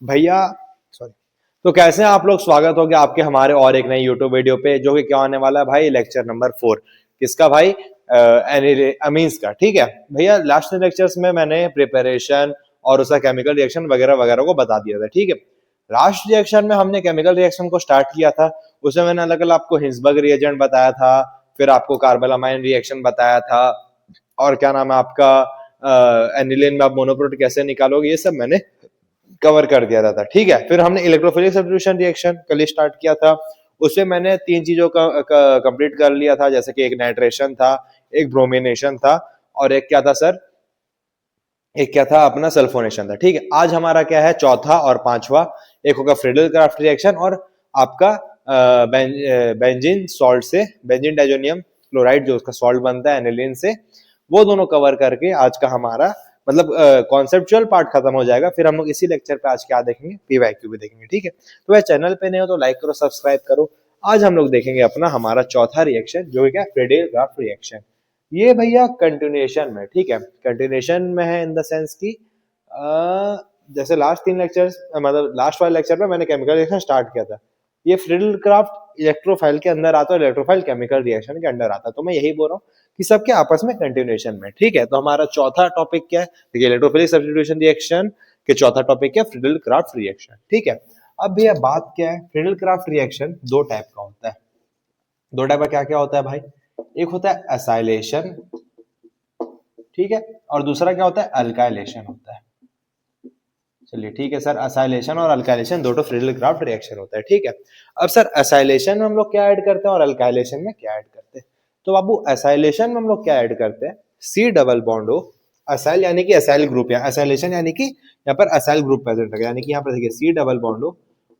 भैया सॉरी। तो कैसे हैं आप लोग, स्वागत हो गया आपके हमारे और एक नई यूट्यूब वीडियो पे, जो कि क्या होने वाला है भाई, लेक्चर नंबर 4। किसका भाई? अमीन्स का। ठीक है भैया, लास्ट लेक्चर्स में मैंने प्रिपरेशन और उसका केमिकल रिएक्शन वगैरह वगैरह को बता दिया था। ठीक है, लास्ट रिएक्शन में हमने केमिकल रिएक्शन को स्टार्ट किया था। उसमें मैंने अलग अलग आपको हिंसबर्ग रिएजेंट बताया था, फिर आपको कार्बोलामाइन रिएक्शन बताया था, और क्या नाम है आपका, एनिलीन में आप मोनोप्रोट कैसे निकालोगे, ये सब मैंने कवर कर दिया था। ठीक है, फिर हमने इलेक्ट्रोफिलिक सब्स्टिट्यूशन रिएक्शन कल स्टार्ट किया था। उससे मैंने तीन चीजों का कंप्लीट कर लिया था, जैसे कि एक नाइट्रेशन था, एक ब्रोमिनेशन था, और एक क्या था सर, एक क्या था अपना सल्फोनेशन था। ठीक है, आज हमारा क्या है, चौथा और पांचवा। एक होगा फ्रीडल क्राफ्ट रिएक्शन, और आपका बेंजीन सॉल्ट से, बेंजीन डाइजोनियम क्लोराइड जो उसका सॉल्ट बनता है एनिलीन से, वो दोनों कवर करके आज का हमारा मतलब कॉन्सेप्चुअल पार्ट खत्म हो जाएगा। फिर हम लोग इसी लेक्चर पे आज क्या देखेंगे, पीवाईक्यू भी देखेंगे। ठीक है, तो वह चैनल पे नहीं हो तो लाइक करो, सब्सक्राइब करो। आज हम लोग देखेंगे अपना हमारा चौथा रिएक्शन, जो है क्या, फ्रीडल क्राफ्ट रिएक्शन। ये भैया कंटिन्यूएशन में, ठीक है, कंटिन्यूएशन में है इन द सेंस की जैसे लास्ट तीन लेक्चर्स, मतलब लास्ट वाले लेक्चर में मैंने केमिकल रिएक्शन स्टार्ट किया था, ये फ्रीडल क्राफ्ट इलेक्ट्रोफाइल के अंदर आता है, इलेक्ट्रोफाइल केमिकल रिएक्शन के अंदर आता है। तो मैं यही बोल रहा हूँ कि सबके आपस में कंटिन्यूएशन में। ठीक है, तो हमारा चौथा टॉपिक क्या है, देखिए, इलेक्ट्रोफिलिक सब्स्टिट्यूशन रिएक्शन के चौथा टॉपिक क्या है, फ्रीडल क्राफ्ट रिएक्शन। ठीक है, अब भैया बात क्या है, फ्रीडल क्राफ्ट रिएक्शन दो टाइप का होता है। दो टाइप का क्या क्या होता है भाई? एक होता है एसाइलेशन, ठीक है, और दूसरा क्या होता है, अल्काइलेशन होता है। चलिए ठीक है सर, असाइलेशन और अल्काइलेशन दोनों फ्रीडल क्राफ्ट रिएक्शन होता है। ठीक है, अब सर असाइलेशन में हम लोग क्या ऐड करते हैं और अल्काइलेशन में क्या ऐड करते हैं? तो बाबू असाइलेशन में हम लोग क्या ऐड करते हैं, C double bond O, acyl यानी कि असाइल ग्रुप, या असाइलेशन यानी कि यहाँ पर असाइल ग्रुप प्रेजेंट है, यानी कि यहाँ पर देखिए सी डबल बॉन्ड ओ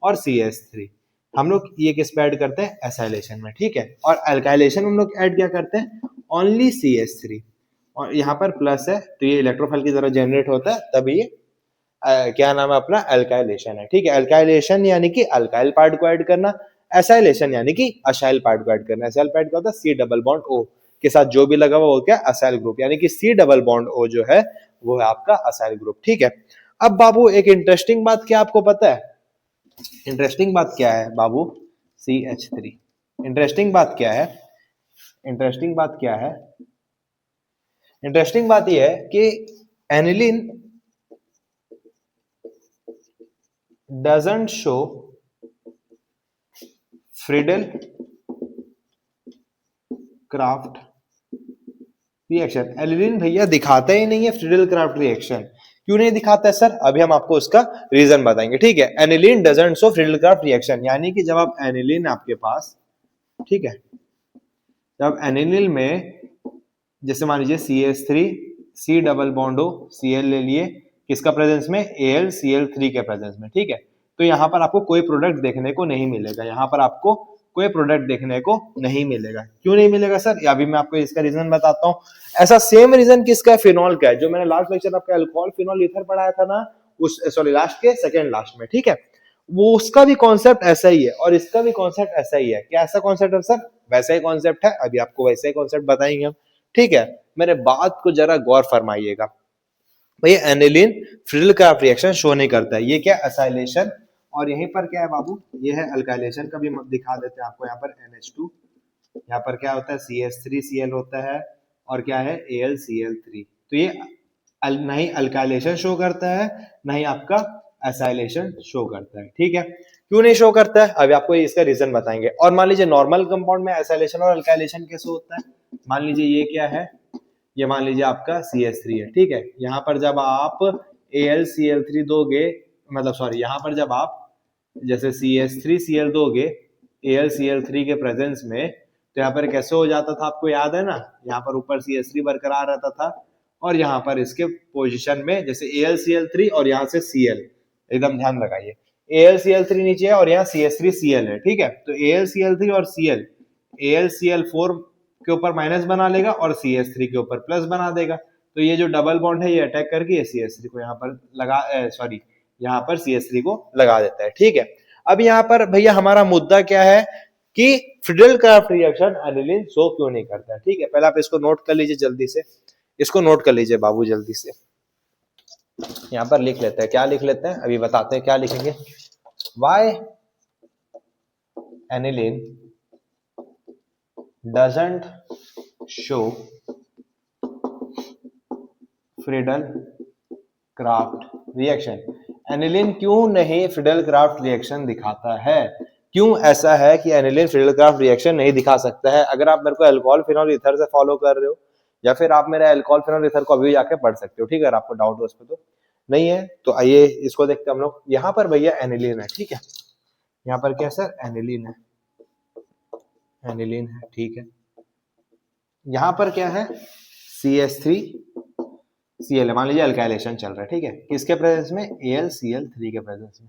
और CH3, हम लोग ये किस पे ऐड करते हैं, एसाइलेशन में। ठीक है, और अल्काइलेशन में हम लोग ऐड क्या करते हैं, ओनली CH3, और यहाँ पर प्लस है तो ये इलेक्ट्रोफाइल की तरह जनरेट होता है, तभी ये क्या नाम है अपना, अल्काइलेशन है। ठीक है, अल्काइलेशन यानी कि अल्काइल पार्ट को ऐड करना, एसाइलेशन यानी कि असाइल पार्ट को ऐड करना। असाइल पार्ट क्या होता है, सी डबल बॉन्ड ओ के साथ जो भी लगा हुआ वो क्या, असाइल ग्रुप, यानी कि सी डबल बॉन्ड ओ जो है वो है आपका असाइल ग्रुप। ठीक है, अब बाबू एक इंटरेस्टिंग बात क्या आपको पता है, इंटरेस्टिंग बात क्या है बाबू, CH3। इंटरेस्टिंग बात क्या है, इंटरेस्टिंग बात क्या है, इंटरेस्टिंग बात यह है कि aniline doesn't show Friedel Crafts reaction. Aniline भैया दिखाता ही नहीं है फ्रीडल क्राफ्ट रिएक्शन। क्यों नहीं दिखाता है सर, अभी हम आपको उसका रीजन बताएंगे। ठीक है, aniline doesn't show Friedel Crafts reaction, यानी कि जब आप एनिलीन आपके पास, ठीक है, जब एनिलीन में जैसे मान लीजिए CH3 सी डबल बॉन्ड हो, Cl ले लिए, किसका प्रेजेंस में, AlCl3 के प्रेजेंस में। ठीक है, तो यहाँ पर आपको कोई प्रोडक्ट देखने को नहीं मिलेगा, यहाँ पर आपको कोई प्रोडक्ट देखने को नहीं मिलेगा। क्यों नहीं मिलेगा सर, अभी मैं आपको इसका रीजन बताता हूँ। ऐसा सेम रीजन किसका है, फिनॉल का है, जो मैंने लास्ट लेक्चर आपका अल्कोहल फिनॉल ईथर पढ़ाया था ना, उस सॉरी लास्ट के सेकंड लास्ट में। ठीक है, वो उसका भी कॉन्सेप्ट ऐसा ही है और इसका भी कॉन्सेप्ट ऐसा ही है। क्या ऐसा कॉन्सेप्ट है सर, वैसा ही कॉन्सेप्ट है, अभी आपको वैसा ही कॉन्सेप्ट बताएंगे हम। ठीक है, मेरे बात को जरा गौर फरमाइएगा भैया, aniline Friedel Crafts reaction show नहीं करता है, ये क्या, असाइलेशन, और यहीं पर क्या है बाबू, ये है अल्काइलेशन का भी दिखा देते हैं आपको। यहाँ पर NH2, यहाँ पर क्या होता है, CH3Cl होता है, और क्या है, AlCl3। तो ये ना ही अल्काइलेशन शो करता है, ना ही आपका एसाइलेशन शो करता है। ठीक है, क्यों नहीं शो करता है, अभी आपको इसका रीजन बताएंगे। और मान लीजिए नॉर्मल कंपाउंड में एसाइलेशन और अल्काइलेशन कैसे होता है, मान लीजिए ये क्या है, ये मान लीजिए आपका CH3 है। ठीक है, यहाँ पर जब आप AlCl3 दोगे, मतलब सॉरी, यहाँ पर जब आप जैसे CH3Cl दोगे AlCl3 के प्रेजेंस में, तो यहाँ पर कैसे हो जाता था आपको याद है ना, यहाँ पर ऊपर CH3 बरकरार रहता था, और यहाँ पर इसके पोजीशन में जैसे AlCl3 और यहाँ से Cl, एकदम ध्यान लगाइए, AlCl3 नीचे है और यहाँ CH3Cl है। ठीक है, तो AlCl3 और Cl AlCl4 के ऊपर माइनस बना लेगा और CH3 के ऊपर प्लस बना देगा। तो ये जो डबल बॉन्ड है ये अटैक करके CH3 को यहाँ पर लगा, सॉरी, यहाँ पर CH3 को लगा देता है। ठीक है, अब यहाँ पर भैया हमारा मुद्दा क्या है कि Friedel Crafts reaction aniline show क्यों नहीं करता है। ठीक है, पहले आप इसको नोट कर लीजिए जल्दी से, इसको नोट कर लीजिए बाबू जल्दी से। यहाँ पर लिख लेते हैं, क्या लिख लेते हैं अभी बताते हैं क्या लिखेंगे। Why aniline doesn't show Friedel Crafts reaction. Aniline क्यों नहीं फ्रीडल क्राफ्ट रिएक्शन दिखाता है? क्यों ऐसा है कि एनिलीन फ्रीडल क्राफ्ट रिएक्शन नहीं दिखा सकता है? अगर आप मेरे को अल्कोहल फिनॉल ईथर से फॉलो कर रहे हो, या फिर आप मेरा अल्कोहल फिनॉल ईथर को अभी जाके पढ़ सकते हो, ठीक है, अगर आपको डाउट हो उस पर तो। नहीं है तो आइए इसको देखते हैं हम लोग। यहाँ पर भैया एनिलीन है, ठीक है, यहाँ पर क्या सर एनिलीन है, एनिलीन है, ठीक है। यहाँ पर क्या है CH3Cl, मान लीजिए अल्काइलेशन चल रहा है, ठीक है, किसके प्रेजेंस में? AlCl3 के प्रेजेंस में।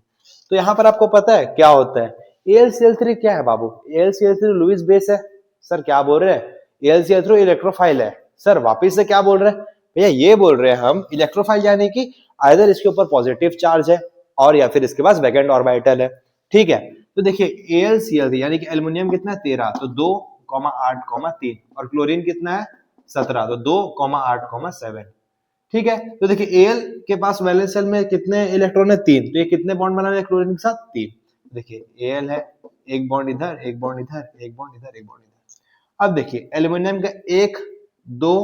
तो यहाँ पर आपको पता है क्या होता है? AlCl3 क्या है बाबू? AlCl3 लुईस बेस है। सर क्या बोल रहे हैं? AlCl3 इलेक्ट्रोफाइल है। सर वापिस से क्या बोल रहे हैं भैया? ये बोल रहे हैं हम इलेक्ट्रोफाइल, यानी कि आइदर इसके ऊपर पॉजिटिव चार्ज है और या फिर इसके पास वैकेंट ऑर्बिटल है, ठीक है। तो देखिए AlCl3 यानी कि एल्युमिनियम कितना है 13, तो 2,8,3, और क्लोरीन कितना है 17, तो 2,8,7, ठीक है। तो देखिए Al के पास वैलेंस शेल में कितने इलेक्ट्रॉन है? 3, तो ये कितने बॉन्ड बना रहे हैं क्लोरीन के साथ? 3। देखिए Al है, एक बॉन्ड इधर, एक बॉन्ड इधर, एक बॉन्ड इधर, एक बॉन्ड इधर। अब देखिए एल्यूमिनियम का 1 2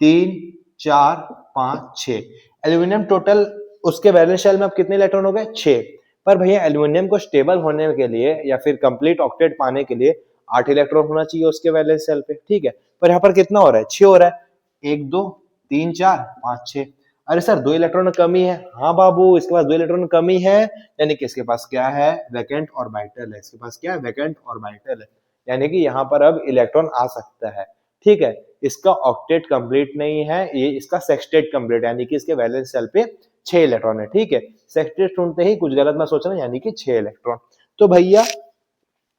3 4 5 6, एल्यूमिनियम टोटल उसके वैलेंस शेल में अब कितने इलेक्ट्रॉन हो गए? 6। पर भैया एल्यूमिनियम को स्टेबल होने के लिए या फिर कंप्लीट ऑक्टेट पाने के लिए 8 इलेक्ट्रॉन होना चाहिए उसके वैलेंस शेल पे, ठीक है। पर यहाँ पर कितना हो रहा है? 6 हो रहा है। 1 2 3 4 5 6। अरे सर 2 इलेक्ट्रॉन कमी है। हाँ बाबू, इसके पास 2 इलेक्ट्रॉन कमी है, यानी कि इसके पास क्या है? वैकेंट ऑर्बिटल है। इसके पास क्या है? वैकेंट ऑर्बिटल है, यानी कि यहाँ पर अब इलेक्ट्रॉन आ सकता है, ठीक है। इसका ऑक्टेट कंप्लीट नहीं है, ये इसका सेक्सटेट कंप्लीट, यानी कि इसके वैलेंस शेल पे 6 इलेक्ट्रॉन है, ठीक है। सेक्सटेट सुनते ही कुछ गलत ना सोचना, यानी कि 6 इलेक्ट्रॉन। तो भैया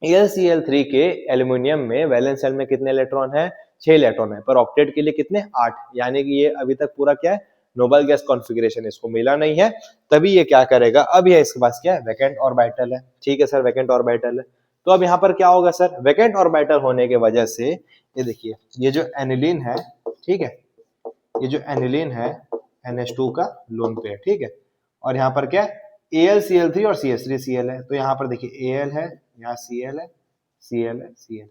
AlCl3 के एल्यूमिनियम में वैलेंस शेल में कितने इलेक्ट्रॉन है? 6 इलेक्ट्रॉन है, पर ऑक्टेट के लिए कितने? 8, यानी कि ये अभी तक पूरा क्या है? नोबल गैस कॉन्फ़िगरेशन इसको मिला नहीं है, तभी ये क्या करेगा? अब ये इसके पास क्या है? वैकेंट ऑर्बिटल है, ठीक है सर, वैकेंट ऑर्बिटल है। तो अब यहाँ पर क्या होगा सर? वैकेंट ऑर्बिटल होने के वजह से ये देखिए, ये जो एनिलीन है, ठीक है, ये जो एनिलीन है NH2 का लोन पेयर, ठीक है, और यहाँ पर क्या है? AlCl3 और CH3Cl है। तो यहाँ पर देखिए Al है, यहाँ Cl है, Cl है, Cl।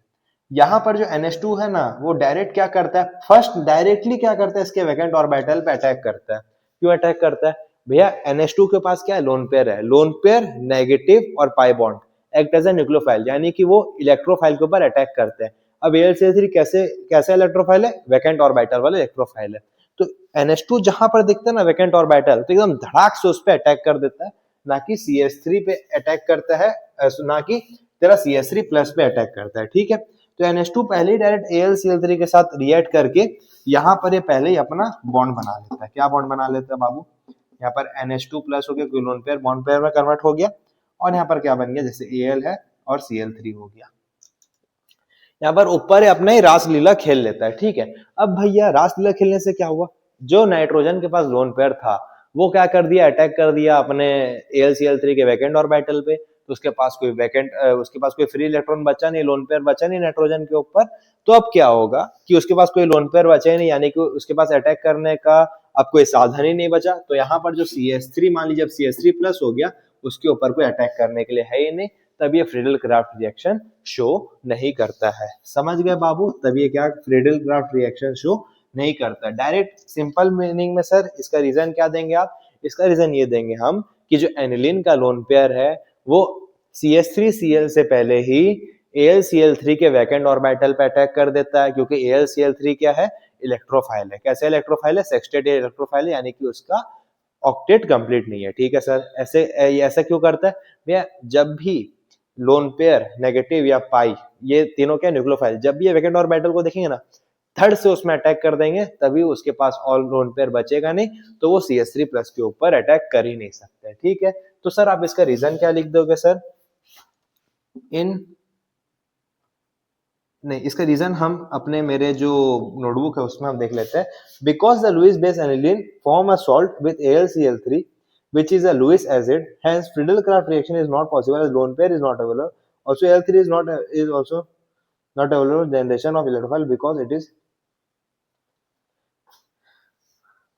यहाँ पर जो NH2 है ना, वो डायरेक्ट क्या करता है? फर्स्ट डायरेक्टली क्या करता है? इसके वैकेंट ऑर्बिटल पे अटैक करता है। क्यों अटैक करता है भैया? NH2 के पास क्या है? लोन पेयर है। लोन पेयर नेगेटिव और pi bond act as a nucleophile, यानी कि वो इलेक्ट्रोफाइल के ऊपर अटैक करते हैं। अब AlCl3 कैसे कैसे इलेक्ट्रोफाइल है? वैकेंट ऑर्बिटल वाले इलेक्ट्रोफाइल है। तो NH2 जहां पर दिखता है ना वैकेंट ऑर्बिटल, तो एकदम धड़ाक से उस पर अटैक कर देता है, ना कि CH3 पे अटैक करता है, ना कि तेरा CH3 प्लस पे अटैक करता है, ठीक है। तो NH2 पहले ही डायरेक्ट AlCl3 के साथ रिएक्ट करके यहाँ पर ये पहले ही अपना बॉन्ड बना लेता है। क्या बॉन्ड बना लेता है बाबू? यहाँ पर NH2 प्लस हो गया, कोई लोन पेयर बॉन्ड पेयर में कन्वर्ट हो गया, और यहाँ पर क्या बन गया? जैसे Al है और Cl3 हो गया। यहाँ पर ऊपर अपना ही रासलीला खेल लेता है, ठीक है। अब भैया रासलीला खेलने से क्या हुआ? जो नाइट्रोजन के पास लोन पेयर था, वो क्या कर दिया? अटैक कर दिया अपने AlCl3 के वैकेंट ऑर्बिटल पे। तो उसके पास कोई फ्री इलेक्ट्रॉन बचा नहीं, लोन पेयर बचा नहीं नाइट्रोजन के ऊपर। तो अब क्या होगा कि उसके पास कोई लोन पेयर बचा ही नहीं, यानी कि उसके पास अटैक करने का अब कोई साधन ही नहीं बचा। तो यहाँ पर जो CH3, मान लीजिए जब CH3 प्लस हो गया, उसके ऊपर कोई अटैक करने के लिए है ही नहीं, तब ये फ्रीडल क्राफ्ट रिएक्शन शो नहीं करता है। समझ गए बाबू? तब ये क्या फ्रीडल क्राफ्ट रिएक्शन शो नहीं करता। डायरेक्ट सिंपल मीनिंग में सर इसका रीजन क्या देंगे आप? इसका रीजन ये देंगे हम कि जो एनिलीन का लोन पेयर है वो CH3Cl से पहले ही AlCl3 के वैकेंट ऑर्बिटल पे अटैक कर देता है, क्योंकि AlCl3 क्या है? इलेक्ट्रोफाइल है। कैसे इलेक्ट्रोफाइल है? सेक्सटेट इलेक्ट्रोफाइल है, यानी कि उसका ऑक्टेट कंप्लीट नहीं है, ठीक है सर। ऐसा क्यों करता है भैया? जब भी लोन पेयर नेगेटिव या पाई, ये तीनों क्या? न्यूक्लियोफाइल, जब भी ये वैकेंट ऑर्बिटल को देखेंगे ना, थर्ड से उसमें अटैक कर देंगे, तभी उसके पास ऑल लोन पेयर बचेगा नहीं, तो वो CH3 प्लस के ऊपर अटैक कर ही नहीं सकते, ठीक है। तो सर आप इसका रीजन क्या लिख दोगे सर? इन नहीं, इसका रीजन हम अपने मेरे जो नोटबुक है उसमें हम देख लेते हैं। Because the Lewis base aniline form a salt with AlCl3 which is a Lewis acid, hence Friedel-Crafts reaction is not possible as lone pair is not available. Also Al3 is also not available generation of electrophile because it is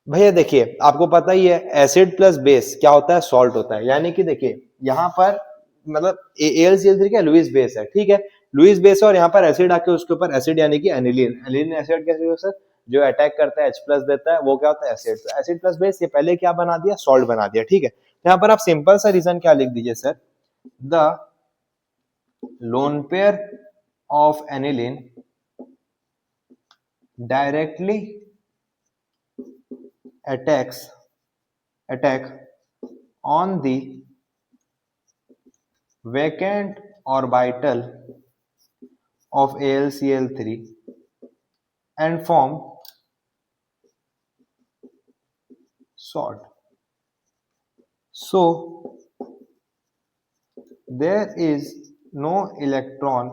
भैया देखिए आपको पता ही है acid plus base क्या होता है, salt होता है। यानी कि देखिए यहाँ पर मतलब AlCl3 क्या लुईस बेस है, ठीक है, लुईस बेस है और यहाँ पर एसिड आके उसके ऊपर एसिड यानी कि एनिलीन, एनिलीन एसिड कैसे हो सर, जो अटैक करता है H प्लस देता है वो क्या होता है एसिड, तो एसिड प्लस बेस ये पहले क्या बना दिया, सॉल्ट बना दिया, ठीक है। तो यहाँ पर आप सिंपल सा रीजन क्या लिख दीजिए sir, the lone pair of aniline directly attack on the vacant orbital of AlCl3 and form salt. So there is no electron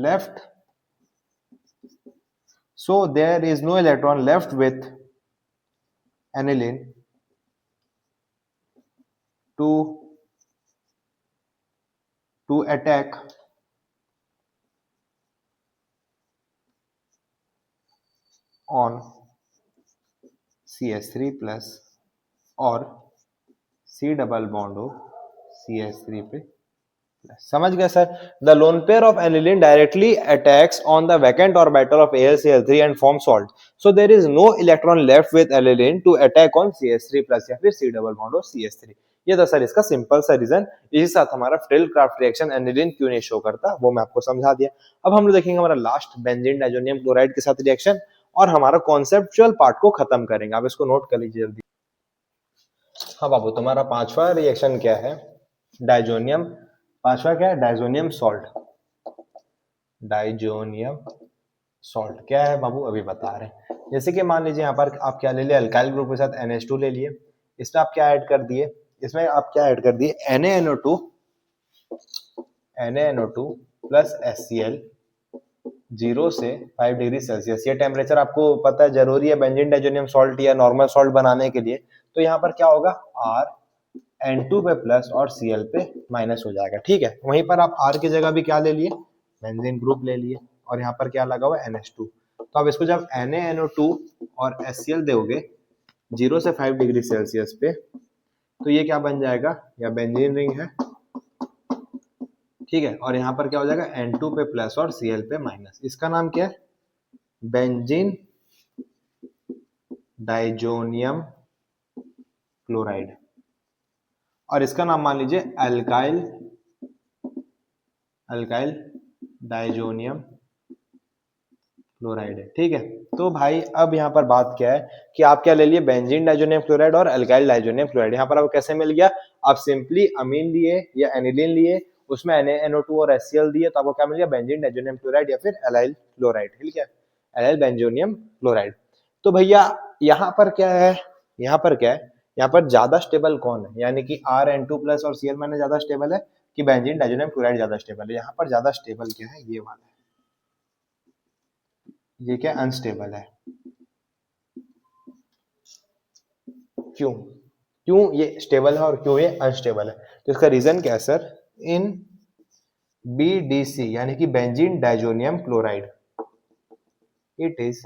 left, so there is no electron left with aniline to attack on CH3 plus और C double bond हो CH3 पे, समझ गए sir. The lone pair of aniline directly attacks on the vacant orbital of AlCl3 and form salt, so there is no electron left with aniline to attack on CH3 plus या फिर C double bond of CH3। ये था sir इसका simple सा reason. इसी साथ हमारा frail-craft reaction aniline क्यों नहीं शो करता वो मैं आपको समझा दिया। अब हम लोग देखेंगे हमारा लास्ट बेंजीन डाइजोनियम क्लोराइड के साथ रिएक्शन और हमारा कॉन्सेप्चुअल पार्ट को खत्म करेंगे। आप इसको नोट कर लीजिए जल्दी। हाँ बाबू, तुम्हारा पांचवा रिएक्शन क्या है, डाइजोनियम, पांचवा क्या है, डाइजोनियम सॉल्ट। डाइजोनियम सॉल्ट क्या है बाबू, अभी बता रहे हैं। जैसे कि मान लीजिए यहाँ पर आप क्या ले लिए, अल्काइल ग्रुप के साथ NH2 ले लिए, इसमें आप क्या ऐड कर दिए, इसमें आप क्या ऐड कर दिए NaNO2 प्लस HCl 0 से 5 डिग्री सेल्सियस। ये टेम्परेचर आपको पता है जरूरी है बेंजीन डाइजोनियम सॉल्ट या नॉर्मल सॉल्ट बनाने के लिए। तो यहाँ पर क्या होगा, R N2 पे प्लस और Cl पे माइनस हो जाएगा, ठीक है। वहीं पर आप R की जगह भी क्या ले लिए, बेंजीन ग्रुप ले लिए और यहाँ पर क्या लगा हुआ है NH2। तो अब इसको जब NaNO2 और HCl दोगे 0 से 5 डिग्री सेल्सियस पे, तो ये क्या बन जाएगा, या बेंजीन रिंग है, ठीक है। और यहाँ पर क्या हो जाएगा, N2 पे प्लस और Cl पे माइनस। इसका नाम क्या है, बेंजीन डाइजोनियम क्लोराइड, और इसका नाम मान लीजिए अल्काइल डाइजोनियम क्लोराइड है, ठीक है। तो भाई अब यहाँ पर बात क्या है कि आप क्या ले लिए, बेंजीन डाइजोनियम क्लोराइड और अल्काइल डाइजोनियम क्लोराइड। यहाँ पर आपको कैसे मिल गया, आप सिंपली अमीन लिए या एनिलीन लिए, उसमें NaNO2 और HCl दिए, तो आपको क्या मिल गया, बेंजीन डाइजोनियम क्लोराइड या फिर एलाइल क्लोराइड, ठीक है, एलाइल बेंजोनियम क्लोराइड। तो भैया यहाँ पर क्या है, यहाँ पर क्या है, यहाँ पर ज्यादा स्टेबल कौन है, यानी कि RN2 प्लस और Cl माइनस ज्यादा स्टेबल है कि बेंजीन डाइजोनियम क्लोराइड ज्यादा स्टेबल है। यहाँ पर ज्यादा स्टेबल क्या है, ये वाला है, ये क्या अनस्टेबल है। क्यों क्यों ये स्टेबल है और क्यों ये अनस्टेबल है, तो इसका रीजन क्या है सर, इन BDC यानी कि benzene diazonium chloride, it is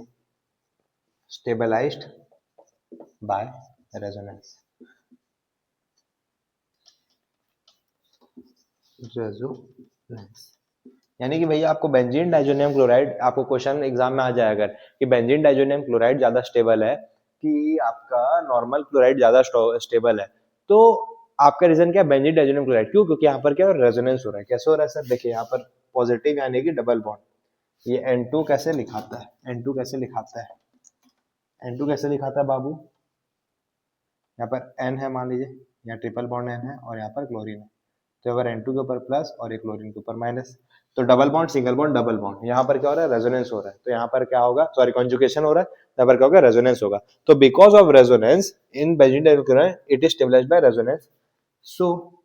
stabilized by resonance. यानी कि भैया आपको बेंजीन डाइजोनियम क्लोराइड, आपको क्वेश्चन एग्जाम में आ जाएगा अगर कि बेंजीन डाइजोनियम क्लोराइड ज्यादा स्टेबल है कि आपका नॉर्मल क्लोराइड ज्यादा स्टेबल है, तो आपका रीजन क्या है, बेंजीन डाइजोनियम क्लोराइड। क्यों, क्योंकि यहाँ पर क्या रेजोनेंस हो रहा है। कैसे हो रहा है सर, देखिए यहाँ पर पॉजिटिव यानी कि डबल बॉन्ड, ये N2 कैसे लिखाता है, N2 कैसे लिखाता है, N2 कैसे लिखाता है बाबू, यहाँ पर N है मान लीजिए, यहाँ ट्रिपल बॉन्ड N है और यहाँ पर क्लोरीन है, तो अगर N2 के ऊपर प्लस और एक क्लोरीन के ऊपर माइनस, तो double bond single bond double bond, यहाँ पर क्या हो रहा है, रेजोनेंस हो रहा है, तो यहाँ पर क्या होगा, सॉरी कॉन्जुगेशन हो रहा है, यहाँ पर क्या होगा, रेजोनेंस होगा। तो because of resonance in benzene diazonium chloride it is stabilized by resonance, so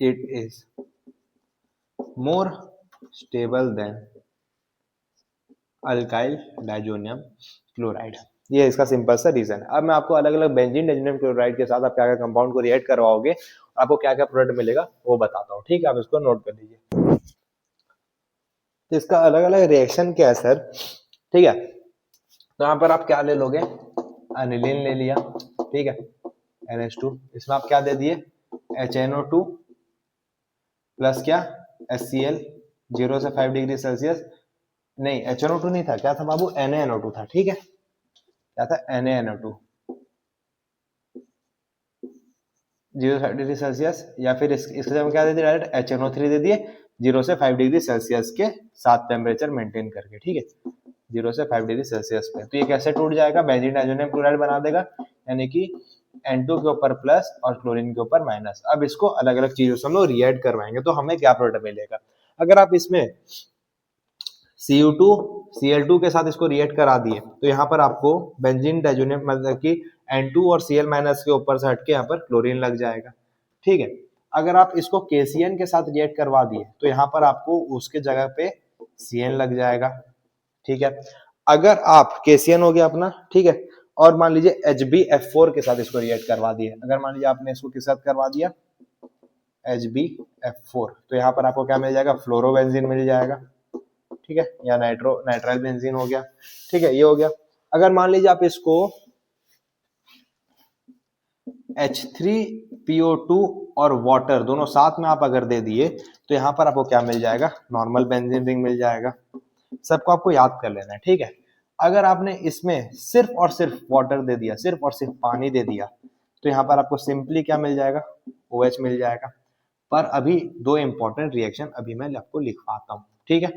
it is more stable than alkyl diazonium chloride. ये इसका सिंपल सा रीजन है। अब मैं आपको अलग अलग बेंजीन डाइजोनियम क्लोराइड के साथ आप क्या क्या कंपाउंड को रिएक्ट करवाओगे और आपको क्या क्या प्रोडक्ट मिलेगा वो बताता हूँ, ठीक है, आप इसको नोट कर लीजिए। तो इसका अलग अलग रिएक्शन क्या है सर, ठीक है। तो यहाँ पर आप क्या ले लोगे, एनिलीन ले लिया, ठीक है, NH2, इसमें आप क्या दे दिए, HNO2 प्लस क्या, HCl, 0 से 5 डिग्री सेल्सियस, नहीं HNO2 नहीं था, क्या था बाबू, NaNO2 था, ठीक है, क्या था, NaNO2, 0 से 5 डिग्री सेल्सियस, या फिर इसके जगह क्या दे दिए, डायरेक्ट HNO3 दे दिए, 0 से 5 डिग्री सेल्सियस के साथ टेम्परेचर मेंटेन करके, ठीक है, 0 से 5 डिग्री सेल्सियस पे। तो ये कैसे टूट जाएगा, बेंजीन डाइजोनियम क्लोराइड बना देगा, यानी कि N2 के ऊपर प्लस और क्लोरीन के ऊपर माइनस। अब इसको अलग अलग चीजों से हम लोग रिएक्ट करवाएंगे तो हमें क्या प्रोडक्ट मिलेगा। अगर आप इसमें Cu2 Cl2 के साथ इसको रिएक्ट करा दिए तो यहाँ पर आपको बेंजीन डाइजोनियम मतलब कि N2 और Cl माइनस के ऊपर से हटके यहाँ पर क्लोरीन लग जाएगा, ठीक है। अगर आप इसको KCN के साथ रिएक्ट करवा दिए तो यहाँ पर आपको उसके जगह पे Cn लग जाएगा, ठीक है। अगर आप KCN हो गया अपना, ठीक है, और मान लीजिए HbF4 के साथ इसको रिएक्ट करवा दिए, अगर मान लीजिए आपने इसको किस साथ करवा दिया, HbF4, तो यहाँ पर आपको क्या मिल जाएगा, फ्लोरोबेंजीन मिल जाएगा, ठीक है, या नाइट्राइल बेंजीन हो गया, ठीक है, ये हो गया। अगर मान लीजिए आप इसको H3PO2 और वाटर दोनों साथ में आप अगर दे दिए तो यहाँ पर आपको क्या मिल जाएगा, नॉर्मल बेंजीन रिंग मिल जाएगा। सबको आपको याद कर लेना है, ठीक है। अगर आपने इसमें सिर्फ और सिर्फ वाटर दे दिया, सिर्फ और सिर्फ पानी दे दिया, तो यहाँ पर आपको सिंपली क्या मिल जाएगा, OH मिल जाएगा। पर अभी दो इंपॉर्टेंट रिएक्शन अभी मैं आपको लिखवाता हूँ, ठीक है,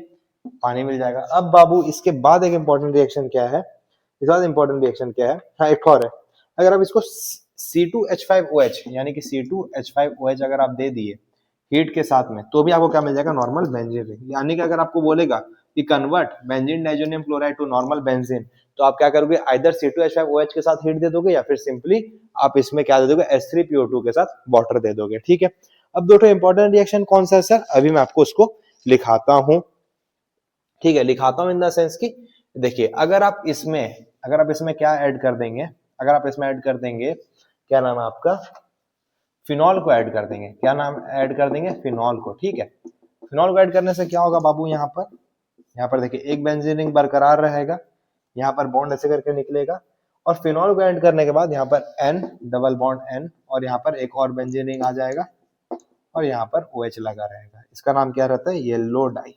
पानी मिल जाएगा। अब बाबू इसके बाद एक इंपॉर्टेंट रिएक्शन क्या है, इसके बाद इंपॉर्टेंट रिएक्शन क्या है, हाँ एक और है। अगर आप इसको C2H5OH यानी कि C2H5OH अगर आप दे दिए हीट के साथ में तो भी आपको क्या मिल जाएगा, नॉर्मल बेंजीन रिंग। यानी कि अगर आपको बोलेगा कि convert benzene diazonium chloride to normal benzene, तो आप क्या करोगे, आइदर C2H5OH के साथ हीट दे दोगे या फिर सिंपली आप इसमें क्या दे दोगे, H3PO2 के साथ वाटर दे दोगे, ठीक है। अब दो इंपॉर्टेंट रिएक्शन कौन सा है सर, अभी मैं आपको उसको लिखाता हूं, ठीक है, लिखाता हूं इन द सेंस की देखिए, अगर आप इसमें क्या ऐड कर देंगे, अगर आप इसमें ऐड कर देंगे, क्या नाम है आपका, फिनॉल को ऐड कर देंगे, क्या नाम ऐड कर देंगे, फिनॉल को, ठीक है। फिनॉल को ऐड करने से क्या होगा बाबू, यहाँ पर देखिए एक बेंजीन रिंग बरकरार रहेगा, यहाँ पर बॉन्ड ऐसे करके निकलेगा, और फिनॉल को ऐड करने के बाद यहाँ पर N डबल बॉन्ड N और यहाँ पर एक और बेंजीन रिंग आ जाएगा और यहाँ पर OH लगा रहेगा। इसका नाम क्या रहता है, येलो डाई,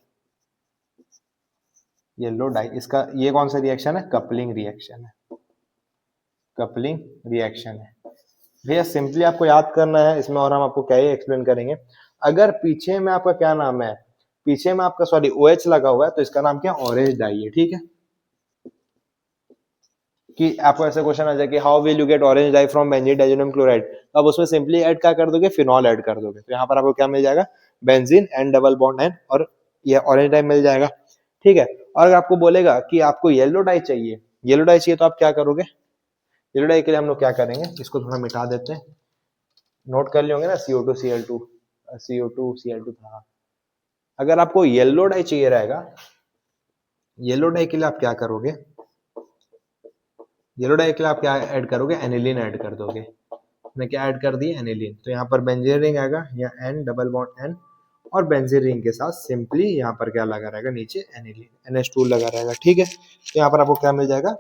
येलो डाई। इसका ये कौन सा रिएक्शन है, कपलिंग रिएक्शन है, कपलिंग रिएक्शन है भैया। सिंपली आपको याद करना है इसमें, और हम आपको क्या ही एक्सप्लेन करेंगे। अगर पीछे में आपका क्या नाम है, पीछे में आपका सॉरी OH लगा हुआ है तो इसका नाम क्या, ऑरेंज डाई है, ठीक है। कि आपको ऐसा क्वेश्चन आ जाए कि how will you get orange dye from benzene diazonium chloride, तो आप उसमें सिंपली ऐड क्या कर दोगे, फिनॉल ऐड कर दोगे, तो यहाँ पर आपको क्या मिल जाएगा, benzene N double bond N और ये ऑरेंज डाई मिल जाएगा, ठीक है। और अगर आपको बोलेगा कि आपको येलो डाई चाहिए, येलो डाई चाहिए तो आप क्या करोगे, येलो डाई के लिए हम लोग क्या करेंगे, इसको थोड़ा मिटा देते हैं, नोट कर लिए होंगे ना, CO2 Cl2 CO2 Cl2 था। अगर आपको येलो डाई चाहिए रहेगा, येलो डाई के लिए आप क्या करोगे, येलो डाई के लिए आप क्या ऐड करोगे, एनिलीन ऐड कर दोगे। मैं क्या ऐड कर दिए, एनिलीन, तो यहाँ पर बेंजीन रिंग आएगा, यहाँ N डबल बॉन्ड N और बेंजीन रिंग के साथ सिंपली यहाँ पर क्या लगा रहेगा, नीचे एनिलीन NH2 लगा रहेगा, ठीक है। तो यहाँ पर आपको क्या मिल जाएगा,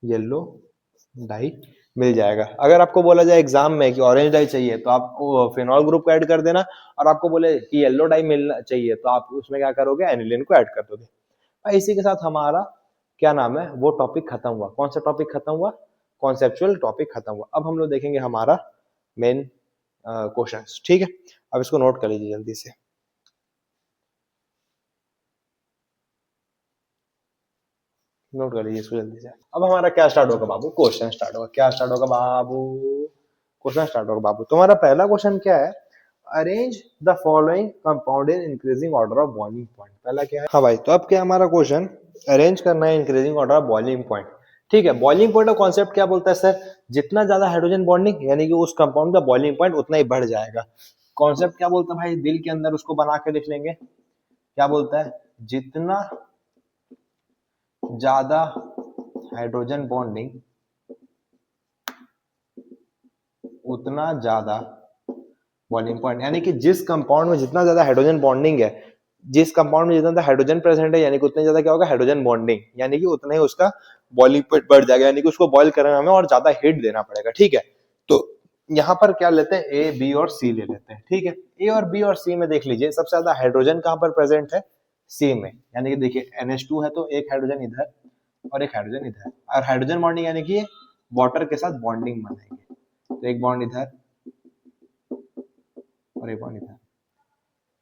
येलो डाई मिल जाएगा। अगर आपको बोला जाए एग्जाम में कि ऑरेंज डाई चाहिए तो आप फिनॉल ग्रुप को ऐड कर देना, और आपको बोले कि येलो डाई मिलना चाहिए तो आप उसमें क्या करोगे, एनिलीन को ऐड कर दोगे। इसी के साथ हमारा क्या नाम है, वो टॉपिक खत्म हुआ। कौन सा टॉपिक खत्म हुआ, कॉन्सेप्चुअल टॉपिक खत्म हुआ। अब हम लोग देखेंगे हमारा मेन क्वेश्चंस, ठीक है। अब इसको नोट कर लीजिए जल्दी से, नोट कर लीजिए इसको जल्दी से। अब हमारा क्या स्टार्ट होगा बाबू, क्वेश्चन स्टार्ट होगा। क्या स्टार्ट होगा बाबू, क्वेश्चन स्टार्ट होगा बाबू। तुम्हारा पहला क्वेश्चन क्या है, arrange the following compound in increasing order of boiling point. पहला क्या है, हाँ भाई, तो अब क्या हमारा क्वेश्चन, अरेंज करना है increasing order of boiling point, ठीक है। बॉइलिंग पॉइंट का कॉन्सेप्ट क्या बोलता है सर, जितना ज्यादा हाइड्रोजन बॉन्डिंग यानी कि उस कंपाउंड का बॉइलिंग पॉइंट उतना ही बढ़ जाएगा। कॉन्सेप्ट क्या बोलता है भाई, दिल के अंदर उसको बना के लिख लेंगे, क्या बोलता है, जितना ज्यादा हाइड्रोजन बॉन्डिंग उतना ज्यादा बॉइलिंग पॉइंट, यानी कि जिस कंपाउंड में जितना ज्यादा हाइड्रोजन बॉन्डिंग है जिस कंपाउंड में जितना ज्यादा हाइड्रोजन प्रेजेंट है यानी कि उतना ज्यादा क्या होगा हाइड्रोजन बॉन्डिंग, यानी कि उतना ही उसका बॉइलिंग पॉइंट बढ़ जाएगा, यानी कि उसको बॉईल करने में हमें और ज्यादा हीट देना पड़ेगा। ठीक है, तो यहाँ पर क्या लेते हैं, ए बी और सी ले लेते हैं। ठीक है, ए और बी और सी में देख लीजिए सबसे ज्यादा हाइड्रोजन कहाँ पर प्रेजेंट है, सी में, यानी कि देखिए NH2 है तो एक हाइड्रोजन इधर और एक हाइड्रोजन इधर, और हाइड्रोजन बॉन्डिंग यानी कि वाटर के साथ बॉन्डिंग बनाएंगे, तो एक बॉन्ड इधर और एक बॉन्ड इधर,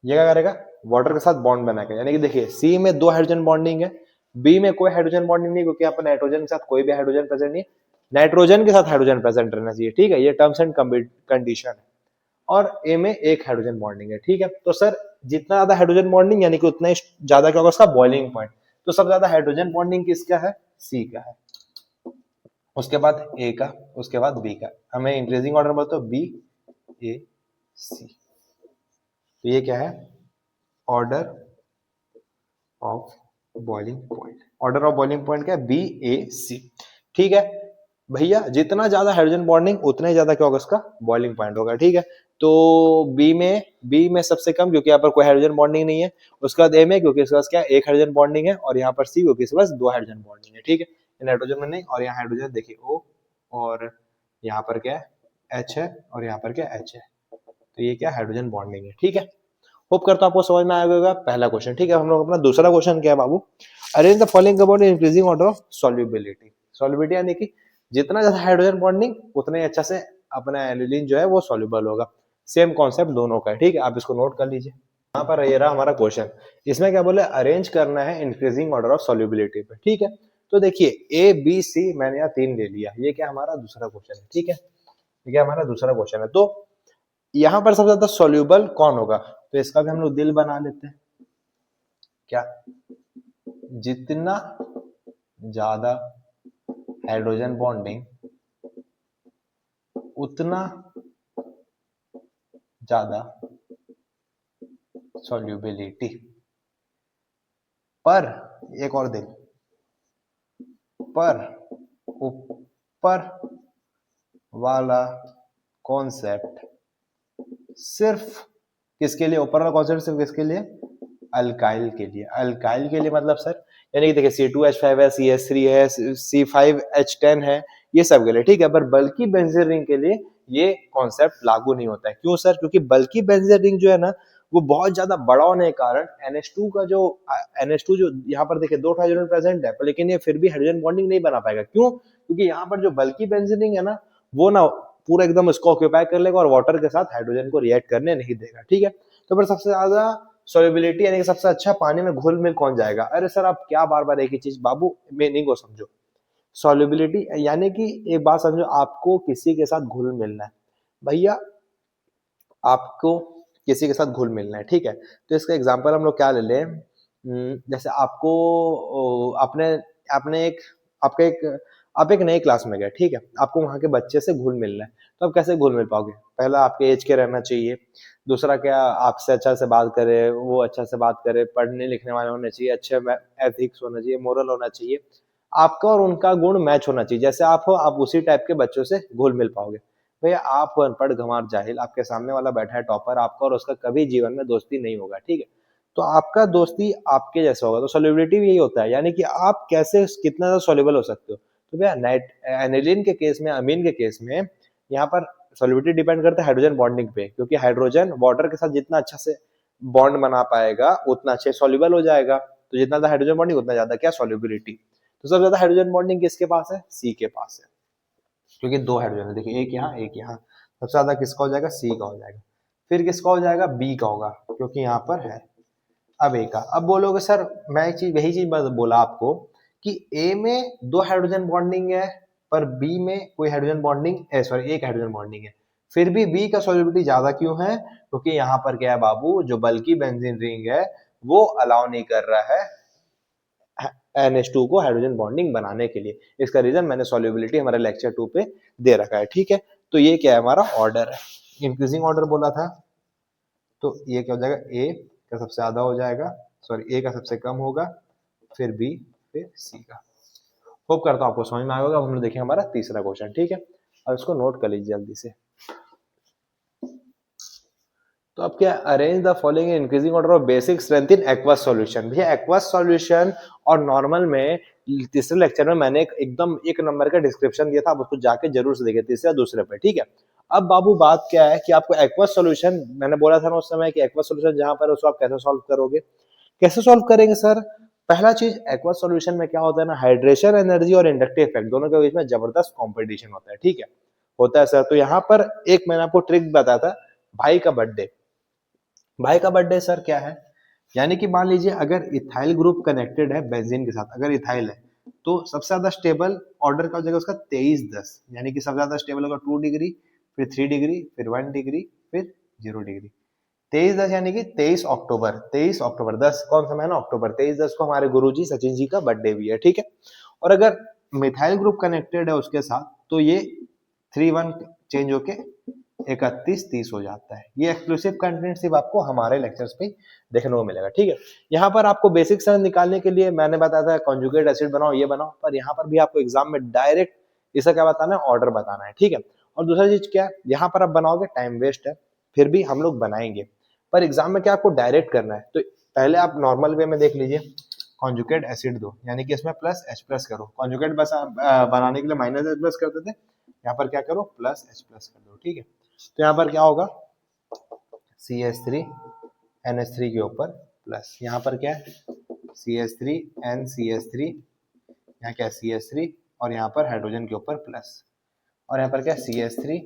ये क्या करेगा वाटर के साथ बॉन्ड बनाएगा। यानी कि देखिए सी में 2 हाइड्रोजन बॉन्डिंग है, बी में कोई हाइड्रोजन बॉन्डिंग नहीं, क्योंकि यहाँ पर नाइट्रोजन के साथ कोई भी हाइड्रोजन प्रेजेंट नहीं है, नाइट्रोजन के साथ हाइड्रोजन प्रेजेंट रहना चाहिए। ठीक है, ये टर्म्स एंड कंडीशन है। और ए में एक हाइड्रोजन बॉन्डिंग है। ठीक है, तो सर जितना ज्यादा हाइड्रोजन बॉन्डिंग यानी कि उतना ही ज्यादा क्या होगा उसका बॉइलिंग पॉइंट, तो सबसे ज्यादा हाइड्रोजन बॉन्डिंग किसका है, सी का है, उसके बाद ए का, उसके बाद बी का, हमें इंक्रीजिंग ऑर्डर बोलते बी ए सी, तो ये क्या है order of boiling point, order of boiling point क्या है, बी ए सी। ठीक है भैया, जितना ज्यादा हाइड्रोजन बॉन्डिंग उतना ही ज्यादा क्या होगा उसका बॉइलिंग पॉइंट होगा। ठीक है, तो बी में सबसे कम, क्योंकि यहाँ पर कोई हाइड्रोजन बॉन्डिंग नहीं है, उसके बाद ए में क्योंकि इसके पास क्या है एक हाइड्रोजन बॉन्डिंग है, और यहाँ पर सी क्योंकि इसके पास 2 हाइड्रोजन बॉन्डिंग है। ठीक है, नाइट्रोजन में नहीं, और यहाँ हाइड्रोजन देखिए O, और यहाँ पर क्या है H है, और यहाँ पर क्या H है, तो ये क्या हाइड्रोजन बॉन्डिंग है। ठीक है, होप करता हूं आपको समझ में आया होगा पहला क्वेश्चन। ठीक है, हम लोग अपना दूसरा क्वेश्चन क्या है बाबू, arrange the following compound in increasing order of solubility. Solubility यानी कि जितना ज्यादा हाइड्रोजन बॉन्डिंग उतना ही अच्छा से अपना एनिलीन जो है वो सॉल्युबल होगा। सेम कॉन्सेप्ट दोनों का है। ठीक है, आप इसको नोट कर लीजिए। यहाँ पर ये रहा हमारा क्वेश्चन, इसमें क्या बोले अरेंज करना है इंक्रीजिंग ऑर्डर ऑफ सॉल्युबिलिटी पे। ठीक है, तो देखिए ए बी सी मैंने यहाँ 3 ले लिया, ये क्या हमारा दूसरा क्वेश्चन है। ठीक है, ये क्या हमारा दूसरा क्वेश्चन है, तो यहाँ पर सबसे ज्यादा सॉल्युबल कौन होगा, तो इसका भी हम लोग दिल बना लेते हैं, क्या जितना ज्यादा हाइड्रोजन बॉन्डिंग उतना ज्यादा सॉल्युबिलिटी, पर एक और दिल, पर ऊपर वाला कॉन्सेप्ट सिर्फ किसके लिए, ऊपर वाला कॉन्सेप्ट सिर्फ किसके लिए, अल्काइल के लिए। अल्काइल के लिए मतलब सर यानी कि देखिए C2H5 है, CH3 है, C5H10 है, ये सब के लिए। ठीक है, पर बल्कि बेंजीन रिंग के लिए ये कॉन्सेप्ट लागू नहीं होता है। क्यों सर, क्योंकि बल्कि बेंजीन रिंग जो है ना वो बहुत ज्यादा बड़ा होने के कारण NH2 का जो NH2 जो यहाँ पर देखिए 2 हाइड्रोजन प्रेजेंट है, पर लेकिन ये फिर भी हाइड्रोजन बॉन्डिंग नहीं बना पाएगा। क्यों, क्योंकि यहाँ पर जो बल्कि बेंजीन रिंग है ना वो ना पूरा एकदम उसको ऑक्यूपाई कर लेगा और वाटर के साथ हाइड्रोजन को रिएक्ट करने नहीं देगा। ठीक है, तो फिर सबसे ज्यादा सॉल्युबिलिटी यानी कि सबसे अच्छा पानी में घुल मिल कौन जाएगा। अरे सर आप क्या बार बार एक ही चीज, बाबू मीनिंग को समझो। सॉल्युबिलिटी यानी कि एक बात समझो, आपको किसी के साथ घुल मिलना है भैया, आपको किसी के साथ घुल मिलना है। ठीक है, तो इसका एग्जांपल हम लोग क्या ले लें, जैसे आपको आपने आपने एक आपका एक आप एक नई क्लास में गए। ठीक है, आपको वहां के बच्चे से घुल मिलना है, तो आप कैसे घुल मिल पाओगे, पहला आपके एज के रहना चाहिए, दूसरा क्या आपसे अच्छा से बात करे, वो अच्छा से बात करे, पढ़ने लिखने वाले होने चाहिए, अच्छे एथिक्स होना चाहिए, मोरल होना चाहिए, आपका और उनका गुण मैच होना चाहिए। जैसे आप हो आप उसी टाइप के बच्चों से घुल मिल पाओगे। भैया आप अनपढ़ गंवार जाहिल, आपके सामने वाला बैठा है टॉपर, आपका और उसका कभी जीवन में दोस्ती नहीं होगा। ठीक है, तो आपका दोस्ती आपके जैसा होगा, तो सॉल्युबिलिटी भी यही होता है, यानी कि आप कैसे कितना ज्यादा सॉल्युबल हो सकते हो। तो भैया नाइट एनिलीन के केस में, अमीन के केस में यहाँ पर सॉल्युबिलिटी डिपेंड करता है हाइड्रोजन बॉन्डिंग पे, क्योंकि हाइड्रोजन वाटर के साथ जितना अच्छा से बॉन्ड बना पाएगा उतना अच्छे सॉल्युबल हो जाएगा, तो जितना ज्यादा हाइड्रोजन बॉन्डिंग उतना ज्यादा क्या सॉल्युबिलिटी। तो सबसे ज्यादा हाइड्रोजन बॉन्डिंग किसके पास है, सी के पास है, क्योंकि 2 हाइड्रोजन है, देखिए एक यहाँ एक यहाँ, सबसे ज्यादा किसका हो जाएगा, सी का हो जाएगा, फिर किसका हो जाएगा, बी का होगा, क्योंकि यहाँ पर है अब ए का। अब बोलोगे सर मैं एक चीज, यही चीज बोला आपको कि ए में 2 हाइड्रोजन बॉन्डिंग है, पर बी में कोई हाइड्रोजन बॉन्डिंग सॉरी एक हाइड्रोजन बॉन्डिंग है, फिर भी बी का सॉल्युबिलिटी ज्यादा क्यों है, क्योंकि यहाँ पर क्या है बाबू, जो बल्कि बेंजीन रिंग है वो अलाउ नहीं कर रहा है NH2 को हाइड्रोजन बॉन्डिंग बनाने के लिए। इसका रीजन मैंने सॉल्युबिलिटी हमारे लेक्चर 2 पे दे रखा है। ठीक है, तो ये क्या है हमारा ऑर्डर है, इंक्रीजिंग ऑर्डर बोला था, तो ये क्या हो जाएगा, ए का सबसे ज्यादा हो जाएगा, सॉरी ए का सबसे कम होगा, फिर बी, फिर सी का। होप करता हूँ आपको समझ में आया होगा। अब हम लोग देखेंगे हमारा तीसरा क्वेश्चन। ठीक है, अब इसको नोट कर लीजिए जल्दी से। तो अब क्या, arrange the following in increasing order of basic strength in aqueous solution. भैया एक्वस सॉल्यूशन और नॉर्मल में तीसरे लेक्चर में मैंने एकदम एक नंबर का डिस्क्रिप्शन दिया था, आप उसको जाके जरूर से देखिए, तीसरे दूसरे पे, ठीक है। अब बाबू बात क्या है कि आपको एक्वस सॉल्यूशन, मैंने बोला था ना उस समय कि एक्वस सॉल्यूशन जहां पर उसको आप कैसे सॉल्व करोगे, कैसे सॉल्व करेंगे सर। पहला चीज, एक्वस सॉल्यूशन में क्या होता है ना, हाइड्रेशन एनर्जी और इंडक्टिव इफेक्ट दोनों के बीच में जबरदस्त कॉम्पिटिशन होता है, ठीक है, होता है सर। तो यहाँ पर एक मैंने आपको ट्रिक बताया था, भाई का बर्थडे। भाई का बर्थडे सर क्या है, यानी कि मान लीजिए अगर इथाइल ग्रुप कनेक्टेड है बेंजीन के साथ, अगर इथाइल है तो सबसे ज्यादा स्टेबल ऑर्डर का हो जाएगा उसका 23-10, यानी कि सबसे ज्यादा स्टेबल होगा 2 डिग्री, फिर 3 डिग्री, फिर 1 डिग्री, फिर 0 डिग्री। 23-10 यानी कि 23 अक्टूबर, 23 अक्टूबर, 10 कौन सा महीना, अक्टूबर, 23-10 को हमारे गुरुजी सचिन जी का बर्थडे भी है, ठीक है। और अगर मिथाइल ग्रुप कनेक्टेड है उसके साथ तो ये 3-1 चेंज होके 31-30 हो जाता है। ये एक्सक्लूसिव कंटेंट सिर्फ आपको हमारे लेक्चर्स पे देखने को मिलेगा, ठीक है। यहाँ पर आपको बेसिक स्ट्रेंथ निकालने के लिए मैंने बताया था कॉन्जुगेट एसिड बनाओ, ये बनाओ, पर यहाँ पर भी आपको एग्जाम में डायरेक्ट इसका क्या बताना है, ऑर्डर बताना है, ठीक है। और दूसरा चीज क्या है, यहाँ पर आप बनाओगे टाइम वेस्ट है, फिर भी हम लोग बनाएंगे, पर एग्जाम में क्या आपको डायरेक्ट करना है। तो पहले आप नॉर्मल वे में देख लीजिए, कॉन्जुगेट एसिड दो, यानी कि इसमें प्लस एच प्लस करो, कॉन्जुगेट बस बनाने के लिए माइनस एच प्लस करते थे, यहाँ पर क्या करो, प्लस एच प्लस कर दो, ठीक है। तो यहाँ पर क्या होगा, CH3 NH3 के ऊपर प्लस, यहाँ पर क्या है CH3 NCH3, यहाँ क्या है CH3 और यहाँ पर हाइड्रोजन के ऊपर प्लस, और यहाँ पर क्या CH3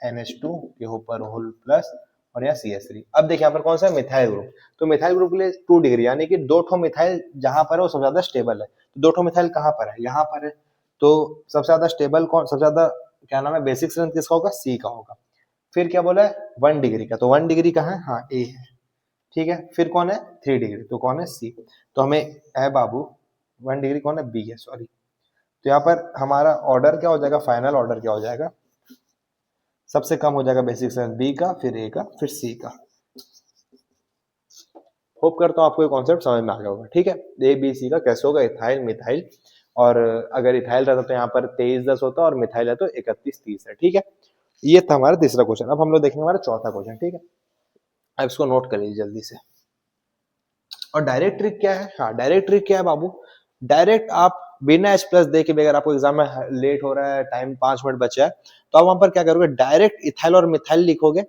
NH2 के ऊपर होल प्लस, और यहाँ CH3। अब देखिए यहाँ पर कौन सा है, मिथाइल ग्रुप। तो मिथाइल ग्रुप के लिए 2 डिग्री, यानी कि 2 मिथाइल जहां पर है वो सबसे ज्यादा स्टेबल है। तो 2 मिथाइल कहाँ पर है, यहाँ पर है। तो सबसे ज्यादा स्टेबल कौन, सबसे ज्यादा क्या नाम है, बेसिक स्ट्रेंथ किसका होगा, C का होगा। फिर क्या बोला है, 1 डिग्री का, तो 1 डिग्री कहाँ है, हाँ A है, ठीक है। फिर कौन है 3 डिग्री, तो कौन है C। तो हमें है बाबू 1 डिग्री कौन है, B है, सॉरी। तो यहाँ पर हमारा ऑर्डर क्या हो जाएगा, फाइनल ऑर्डर क्या हो जाएगा, सबसे कम हो जाएगा बेसिक स्ट्रेंथ B का, फिर A का, फिर C का। होप करता हूँ आपको ये कॉन्सेप्ट समझ में आ गया होगा, ठीक है। A B C का कैसे होगा, इथाइल मिथाइल, और अगर इथाइल रहता तो यहाँ पर 23-10 होता, और मिथाइल है तो 31-30 है, ठीक है। ये था हमारा तीसरा क्वेश्चन। अब हम लोग देखेंगे हमारा चौथा क्वेश्चन, ठीक है। अब इसको नोट कर लीजिए जल्दी से। और डायरेक्ट ट्रिक क्या है, हाँ डायरेक्ट ट्रिक क्या है बाबू, डायरेक्ट आप बिना एच प्लस दे के भी, अगर आपको एग्जाम में लेट हो रहा है, टाइम 5 मिनट बचा है, तो आप वहां पर क्या करोगे, डायरेक्ट इथाइल और मिथाइल लिखोगे।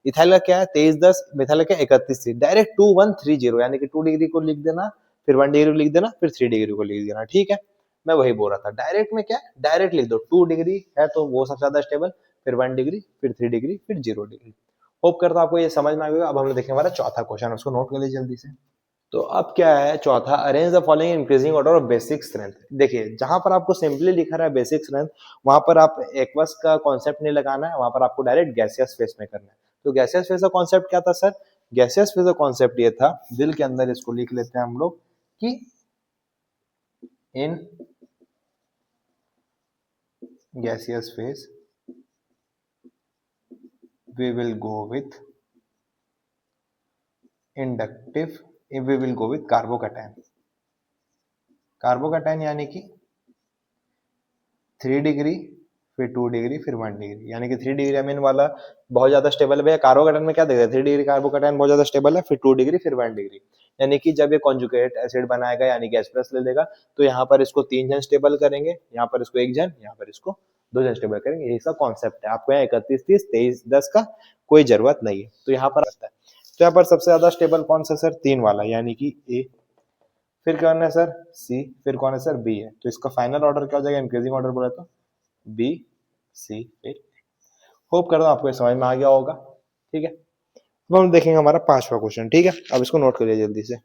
इथाइल का क्या है 23-10, मिथाइल का क्या 31-30, डायरेक्ट 2-1-3-0, यानी कि 2 डिग्री को लिख देना, फिर 1 डिग्री लिख देना, फिर 3 डिग्री को लिख देना, ठीक है। मैं वही बोल रहा था, डायरेक्ट में क्या डायरेक्ट लिख दो, 2 डिग्री है तो वो सबसे ज्यादा स्टेबल, फिर 1 डिग्री, फिर 3 डिग्री, फिर 0 डिग्री। होप करता हूं आपको ये समझ में आ गया। अब हम लोग देखेंगे हमारा चौथा क्वेश्चन, उसको नोट कर लीजिए जल्दी से। तो अब क्या है चौथा, arrange the following increasing order of basic strength. देखिए जहां पर आपको सिंपली लिखा रहा है बेसिक स्ट्रेंथ, वहां पर आप एक्वस का कॉन्सेप्ट नहीं लगाना है, वहां पर आपको डायरेक्ट गैसियस फेस में करना है। तो गैसियस फेस का कॉन्सेप्ट क्या था सर, गैसियस फेस का कॉन्सेप्ट ये था, दिल के अंदर इसको लिख लेते हैं हम लोग, कि in gaseous face we will go with inductive, we will go with carbocation. Carbocation यानी कि 3 डिग्री, फिर 2 डिग्री, फिर 1 डिग्री, यानी कि 3 डिग्री अमीन वाला बहुत ज्यादा स्टेबल है। भैया कार्बोकैटायन में क्या देखते हैं, 3 डिग्री कार्बोकैटायन बहुत ज्यादा स्टेबल है, फिर 2 डिग्री, फिर 1 डिग्री, यानी कि जब ये कॉन्जुगेट एसिड बनाएगा, यानी कि H+ ले लेगा, तो यहाँ पर इसको 3 जन स्टेबल करेंगे, यहाँ पर इसको 1 जन, यहाँ पर इसको 2 जन स्टेबल करेंगे। यही सब कॉन्सेप्ट है। आपको यहाँ 31-30, 23-10 का कोई जरूरत नहीं है। तो यहाँ पर आता है, तो यहाँ पर सबसे ज्यादा स्टेबल कौन सा सर, 3 वाला, यानी कि A। फिर कौन है सर, C। फिर कौन है सर, B है। तो इसका फाइनल ऑर्डर क्या हो जाएगा, इंक्रीजिंग ऑर्डर बोला तो B C फिर। होप करता हूँ आपको समझ में आ गया होगा, ठीक है। अब हम देखेंगे हमारा पांचवा क्वेश्चन, ठीक है। अब इसको नोट करिए जल्दी से।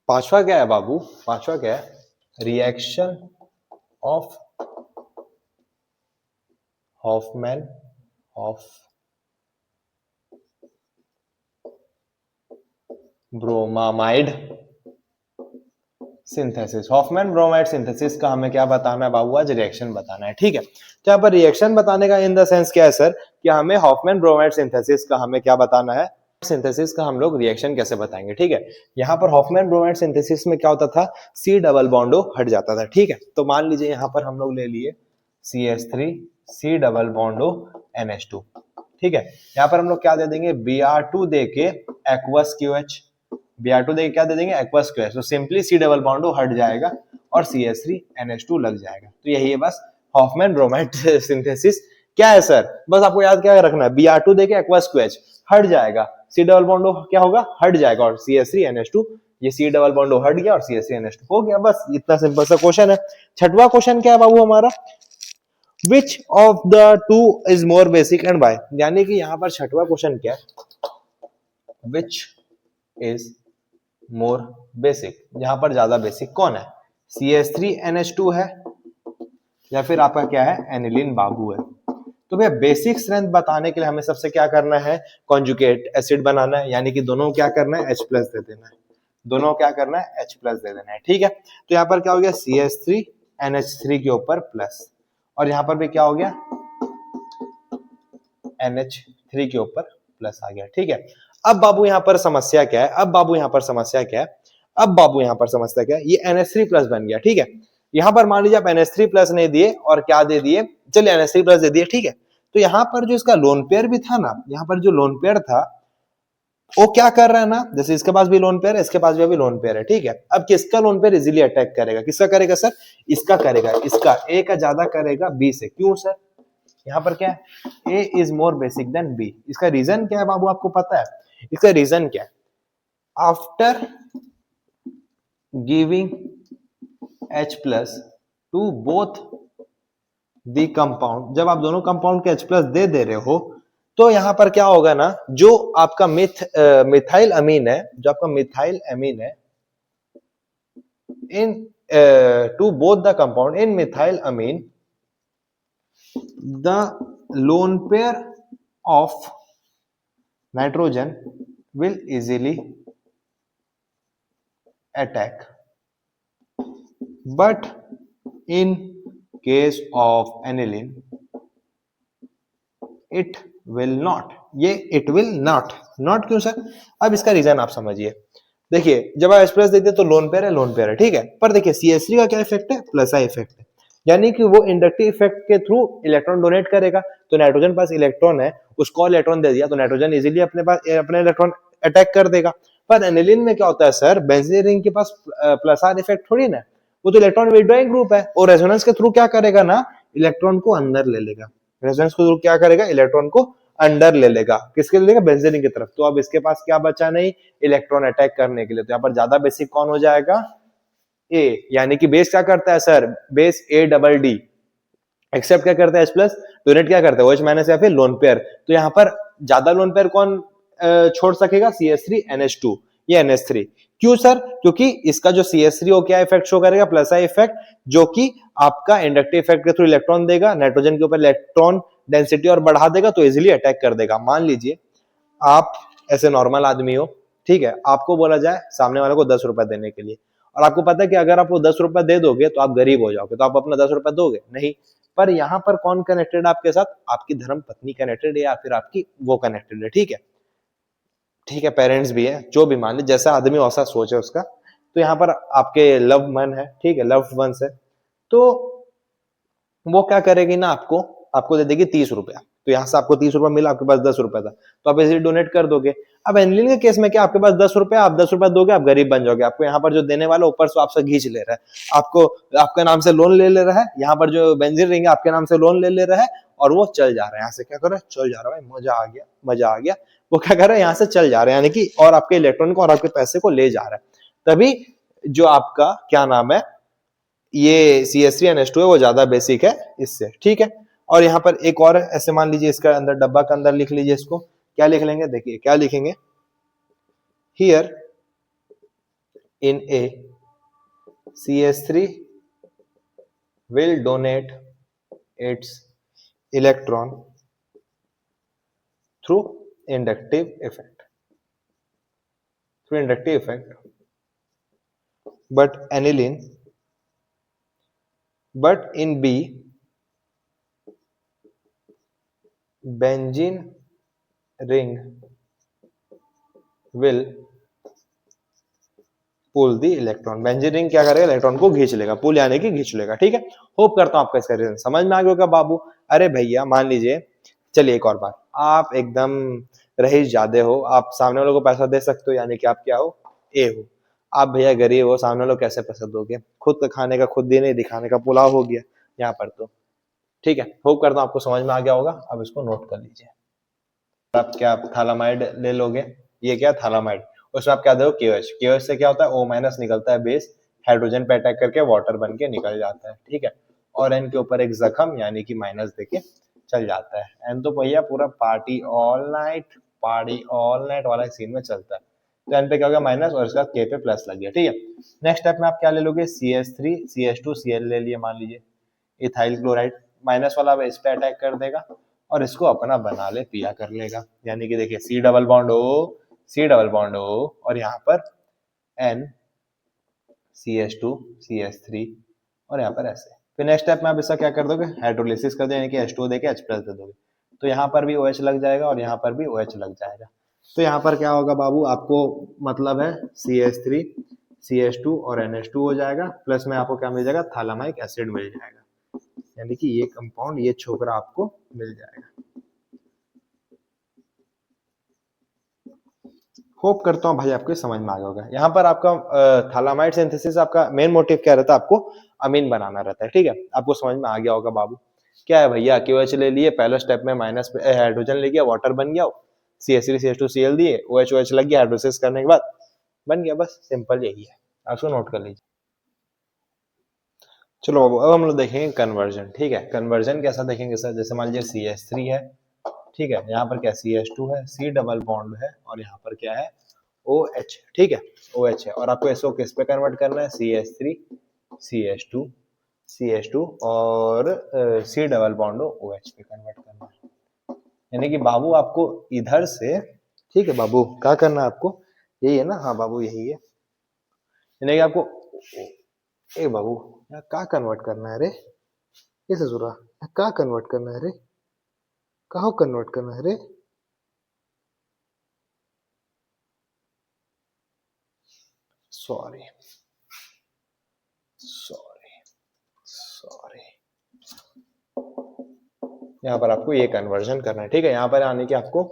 पांचवा क्या है बाबू, पांचवा क्या है, reaction of Hofmann of bromamide synthesis. Hofmann bromide synthesis का हमें क्या बताना है बाबू, आज रिएक्शन बताना है, ठीक है। तो यहाँ पर रिएक्शन बताने का इन द सेंस क्या है सर, कि हमें हॉफमैन ब्रोमाइड सिंथेसिस का हमें क्या बताना है, सिंथेसिस का हम लोग रिएक्शन कैसे बताएंगे, ठीक है। यहाँ पर हॉफमैन ब्रोमाइड सिंथेसिस में क्या होता था, C डबल बॉन्डो हट जाता था, ठीक है। तो मान लीजिए यहाँ पर हम लोग ले लिए CH3 C डबल बॉन्डो NH2, ठीक है। यहाँ पर हम लोग क्या दे देंगे, Br2 दे के एक्वस QH, Br2 दे के क्या दे देंगे, एक्वस QH। तो सिंपली C डबल बॉन्ड हट जाएगा और CH3NH2 लग जाएगा। तो यही है बस हॉफमैन ब्रोमाइड सिंथेसिस। क्या है सर, बस आपको याद क्या रखना है, Br2 देके एक्वस QH हट जाएगा, C डबल बॉन्ड क्या होगा, हट जाएगा और CH3NH2, ये C डबल बॉन्ड हट गया और CH3NH2 हो गया। बस इतना सिंपल सा क्वेश्चन है। छठवां क्वेश्चन क्या है बाबू हमारा, Which of the two is more basic and why? यानी कि यहाँ पर छठवां क्वेश्चन क्या है, Which is more basic, यहाँ पर ज्यादा बेसिक कौन है, CH3NH2 है या फिर आपका क्या है, एनिलीन बाबू है। तो भैया बेसिक स्ट्रेंथ बताने के लिए हमें सबसे क्या करना है, कॉन्जुगेट एसिड बनाना है, यानी कि दोनों क्या करना है, H प्लस दे देना है, दोनों क्या करना है, H प्लस दे देना है। ठीक है, तो यहाँ पर क्या हो गया, CH3NH3 के ऊपर प्लस, और यहाँ पर भी क्या हो गया, NH3 के ऊपर प्लस आ गया। ठीक है, अब बाबू यहाँ पर समस्या क्या है, अब बाबू यहाँ पर समस्या क्या है, अब बाबू यहाँ पर समस्या क्या है, ये NH3 प्लस बन गया। ठीक है, यहाँ पर मान लीजिए आप NH3 प्लस नहीं दिए और क्या दे दिए, चलिए NH3 प्लस दे दिए। ठीक है, तो यहाँ पर जो इसका लोन पेयर भी था ना, यहाँ पर जो लोन पेयर था वो क्या कर रहा है ना, जैसे इसके पास भी लोन पेयर है, इसके पास भी अभी लोन पेयर है। ठीक है, अब किसका लोन पेयर इजीली अटैक करेगा, किसका करेगा सर, इसका करेगा, इसका A का ज्यादा करेगा B से। क्यों सर, यहाँ पर क्या है, A is more basic than B। इसका रीजन क्या है बाबू, आपको पता है इसका रीजन क्या है, after giving H plus two both the compound, जब आप दोनों कंपाउंड के H प्लस दे दे रहे हो, तो यहां पर क्या होगा ना, जो आपका मिथाइल अमीन है, जो आपका मिथाइल अमीन है, into both the compound in methyl amine, the lone pair of nitrogen will easily attack, but in case of aniline it will not। ये it will not क्यों sir, अब इसका reason आप समझिए। देखिए जब आप H प्लस देते तो लोन पेयर है, लोन पेयर है, ठीक है, पर देखिए CH3 का क्या इफेक्ट है, प्लस आई इफेक्ट है, यानी कि वो इंडक्टिव इफेक्ट के थ्रू इलेक्ट्रॉन डोनेट करेगा। तो नाइट्रोजन पास इलेक्ट्रॉन है, उसको इलेक्ट्रॉन दे दिया तो नाइट्रोजन इजीली अपने पास अपने इलेक्ट्रॉन अटैक कर देगा। पर एनिलीन में क्या होता है सर, बेंजीन रिंग के पास प्लस आर इफेक्ट थोड़ी ना, वो तो इलेक्ट्रॉन विड्रॉइंग ग्रुप है, और रेजोनेंस के थ्रू क्या करेगा ना, इलेक्ट्रॉन को अंदर ले लेगा, रेजोनेंस के थ्रू क्या करेगा, इलेक्ट्रॉन को अंदर ले लेगा, किसके ले लेगा, बेंजीन रिंग की तरफ। तो अब इसके पास क्या बचा नहीं, इलेक्ट्रॉन अटैक करने के लिए। तो यहाँ पर ज्यादा बेसिक कौन हो जाएगा, ए, यानी कि बेस क्या करता है sir, base A double D accept क्या करता है H प्लस, डोनेट क्या करता है OH माइनस या फिर लोन पेयर। तो यहाँ पर ज्यादा लोन पेयर कौन छोड़ सकेगा, CH3NH2, ये NH3। क्यों सर, क्योंकि इसका जो CH3 हो क्या इफेक्ट शो करेगा, प्लस आई इफेक्ट, जो कि आपका इंडक्टिव इफेक्ट के थ्रू इलेक्ट्रॉन देगा, नाइट्रोजन के ऊपर इलेक्ट्रॉन डेंसिटी और बढ़ा देगा, तो इजीली अटैक कर देगा। मान लीजिए आप ऐसे नॉर्मल आदमी हो, ठीक है, आपको बोला जाए सामने वाले को 10 रुपए देने के लिए, और आपको पता है कि अगर आप वो 10 रुपए दे दोगे तो आप गरीब हो जाओगे, तो आप अपना 10 रुपए दोगे नहीं। पर यहाँ पर कौन कनेक्टेड है आपके साथ, आपकी धर्म पत्नी कनेक्टेड है या फिर आपकी वो कनेक्टेड है। ठीक है, ठीक है, पेरेंट्स भी है, जो भी मान ली, जैसा आदमी वैसा सोच है उसका। तो यहाँ पर आपके लव मन है, ठीक है, लव वंस है, तो वो क्या करेगी ना, आपको दे देगी 30 रुपया। तो यहाँ से आपको 30 रुपया मिला, आपके पास 10 रुपया था, तो आप इजीली डोनेट कर दोगे। अब एनिलीन के केस में क्या, आपके पास 10 रुपया, आप 10 रुपया दोगे, आप गरीब बन जाओगे। आपको यहाँ पर जो देने वाला ऊपर से आपसे घींच ले रहा है, आपको आपके नाम से लोन ले रहा है, यहाँ पर जो बेंजीन रिंग है आपके नाम से लोन ले रहा है, और वो चल जा रहा है, यहाँ से क्या कर रहा है, चल जा रहा है, मजा आ गया, मजा आ गया। वो क्या कर रहा है, यहाँ से चल जा रहा है, यानी कि और आपके इलेक्ट्रॉन को और आपके पैसे को ले जा रहा है। तभी जो आपका क्या नाम है, ये CH3NH2 है, वो ज्यादा बेसिक है इससे। ठीक है, और यहाँ पर एक और ऐसे मान लीजिए, इसका अंदर डब्बा के अंदर लिख लीजिए, इसको क्या लिख लेंगे, देखिए क्या लिखेंगे, here in A CH3 will donate its electron through inductive effect, but in B benzene ring will pull the electron, benzene ring क्या करेगा, इलेक्ट्रॉन को खींच लेगा, पुल यानी कि खींच लेगा। ठीक है, होप करता हूं आपका इसका रीजन समझ में आ गया होगा बाबू। अरे भैया मान लीजिए, चलिए एक और बात, आप एकदम रईस ज्यादा हो, आप सामने वालों को पैसा दे सकते हो, यानी कि आप क्या हो, ए हो। आप भैया गरीब हो, सामने वालों को कैसे पैसा दोगे? खुद का खाने का खुद देने दिखाने का पुलाव हो गया यहाँ पर तो। ठीक है, होप करता हूँ आपको समझ में आ गया होगा। अब इसको नोट कर लीजिए। आप क्या थालामाइड ले लोगे, ये क्या थालामाइड, उसमें आप क्या दो KOH। KOH से क्या होता है, O- निकलता है बेस, हाइड्रोजन पे अटैक करके वाटर बन के निकल जाता है। ठीक है, और N के ऊपर एक जख्म यानी कि माइनस देके चल जाता है। N तो भैया पूरा पार्टी ऑल नाइट वाला सीन में चलता है। तो N पे क्या होगा माइनस, और इसका K पे प्लस लग गया। ठीक है, नेक्स्ट स्टेप में आप क्या ले लोगे, CH3 CH2 Cl ले लिए मान लीजिए, इथाइल क्लोराइड, माइनस वाला इस पे अटैक कर देगा और इसको अपना बना ले पिया कर लेगा। यानी कि देखिए C डबल बॉन्ड O और यहाँ पर N CH2 CH3 और यहाँ पर ऐसे। फिर नेक्स्ट स्टेप में आप इसका क्या कर दोगे, हाइड्रोलिसिस कर दोगे, यानी कि H2O देके H प्लस दे दोगे। तो यहाँ पर भी OH लग जाएगा और यहाँ पर भी OH लग जाएगा। तो यहाँ पर क्या होगा बाबू, आपको मतलब है CH3 CH2 और NH2 हो जाएगा, प्लस में आपको क्या मिल जाएगा, थालामाइक एसिड मिल जाएगा। यानी कि ये कंपाउंड, ये छोकरा आपको मिल जाएगा। होप करता हूँ भाई आपको समझ में आ गया होगा। यहाँ पर आपका थालामाइड सिंथेसिस आपका मेन मोटिव क्या रहता है, आपको अमीन बनाना रहता है। ठीक है, आपको समझ में आ गया होगा बाबू। क्या है भैया, KOH ले लिए, पहले स्टेप में माइनस हाइड्रोजन ले गया, वाटर बन गया, CH3 CH2 Cl दिए, OH लग गया, हाइड्रोलिसिस करने के बाद बन गया। बस सिंपल यही है, आपको नोट कर लीजिए। चलो अब हम लोग देखेंगे कन्वर्जन। ठीक है, कन्वर्जन कैसा देखेंगे सर, जैसे मान लीजिए CH3 है, ठीक है, यहाँ पर क्या CH2 है, C डबल बॉन्ड है और यहाँ पर क्या है OH। ठीक है, OH है, और आपको इसको किस पे कन्वर्ट करना है, CH3 CH2 और C डबल बॉन्ड OH पे कन्वर्ट करना है। यानी कि बाबू आपको इधर से, ठीक है बाबू, क्या करना है आपको, यही है ना, हाँ बाबू यही है। यानी कि आपको ए बाबू यहाँ क्या कन्वर्ट करना है रे, ये ससुरा क्या कन्वर्ट करना है रे, कहाँ कन्वर्ट करना है रे। सॉरी सॉरी सॉरी, यहाँ पर आपको ये कन्वर्जन करना है। ठीक है, यहाँ पर आने के आपको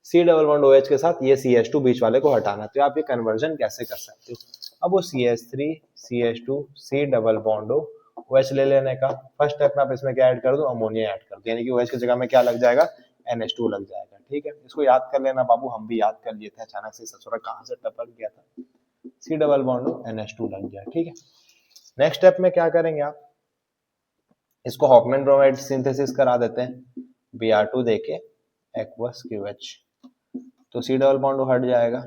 C डबल बॉन्ड OH के साथ ये CH2 बीच वाले को हटाना है। तो आप ये कन्वर्जन कैसे कर सकते हो, अब वो CH3 CH2 C double bond OH ले लेने का। फर्स्ट स्टेप में आप इसमें क्या ऐड कर दो, अमोनिया ऐड कर दो, यानी कि OH की जगह में क्या लग जाएगा, NH2 लग जाएगा। ठीक है, इसको याद कर लेना बाबू, हम भी याद कर लिए थे, अचानक से ससुरा कहाँ से टपक गया था। C डबल बॉन्ड NH2 लग गया। ठीक है, नेक्स्ट स्टेप में क्या करेंगे आप, इसको हॉफमैन ब्रोमाइड सिंथेसिस करा देते हैं, Br2 देके एक्वस QH, तो C डबल बॉन्ड हट जाएगा,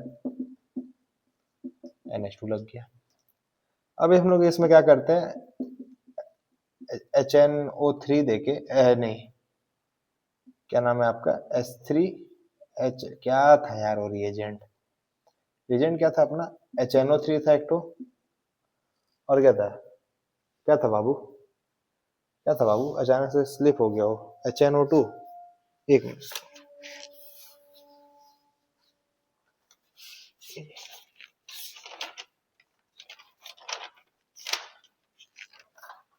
NH2 लग गया। अब हम लोग इसमें क्या करते हैं, HNO3 देके नहीं, क्या नाम है आपका, H3H, क्या था यार वो रिएजेंट क्या था अपना, HNO3 था एक तो, और क्या था बाबू, क्या था बाबू, अचानक से स्लिप हो गया वो, HNO2, एक मिनट,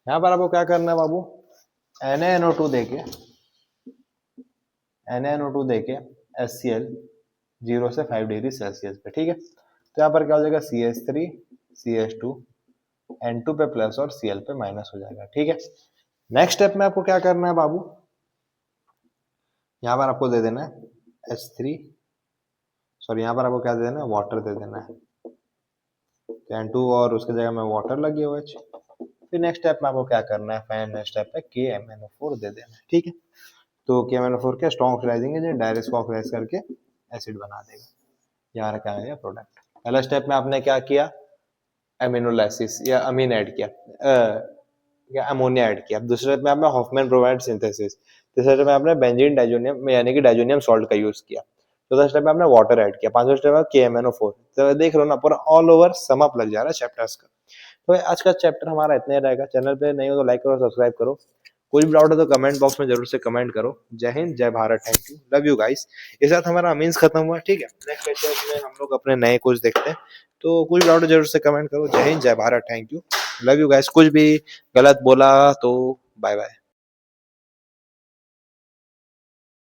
यहाँ पर आपको क्या करना है बाबू, NaNO2 देके HCl 0 से 5 डिग्री सेल्सियस पे। ठीक है, तो यहाँ पर क्या हो जाएगा, CH3 CH2 N2 पे प्लस और Cl पे माइनस हो जाएगा। ठीक है, नेक्स्ट स्टेप में आपको क्या करना है बाबू, यहाँ पर आपको दे देना है H3, सॉरी यहाँ पर आपको क्या दे देना है, वाटर दे देना है, तो N2 और उसकी जगह में वाटर लगी OH। फिर नेक्स्ट स्टेप में आपको क्या करना है, फाइनल स्टेप पे KMnO4 दे देना है। ठीक है, तो KMnO4 क्या स्ट्रॉन्ग ऑक्सीडाइजिंग एजेंट, डायरेक्ट को ऑक्सीडाइज करके एसिड बना देगा। यहाँ रखा है प्रोडक्ट। पहला स्टेप में आपने क्या किया, एमिनोलाइसिस या अमीन ऐड किया, या अमोनिया ऐड किया। दूसरे स्टेप में आपने हॉफमैन ब्रोमाइड सिंथेसिस, तीसरे स्टेप में आपने बेंजीन डाइजोनियम यानी कि डाइजोनियम सॉल्ट का यूज किया, चौथा स्टेप में आपने वाटर ऐड किया, पांचवा स्टेप में KMnO4। तो देख लो ना, पूरा ऑल ओवर सम अप लग जा रहा है चैप्टर्स का। तो आज का चैप्टर हमारा इतना ही रहेगा। चैनल पे नहीं हो तो लाइक करो, सब्सक्राइब करो, कोई भी डाउट है तो कमेंट बॉक्स में जरूर से कमेंट करो। जय हिंद, जय Bharat, thank you, love you guys. इस साथ हमारा अमीन्स खत्म हुआ। ठीक है, नेक्स्ट लेक्चर में हम लोग अपने नए कुछ देखते हैं, तो कोई भी डाउट है जरूर से कमेंट करो। जय हिंद, जय Bharat, thank you, love you guys. कुछ भी गलत बोला तो बाय बाय।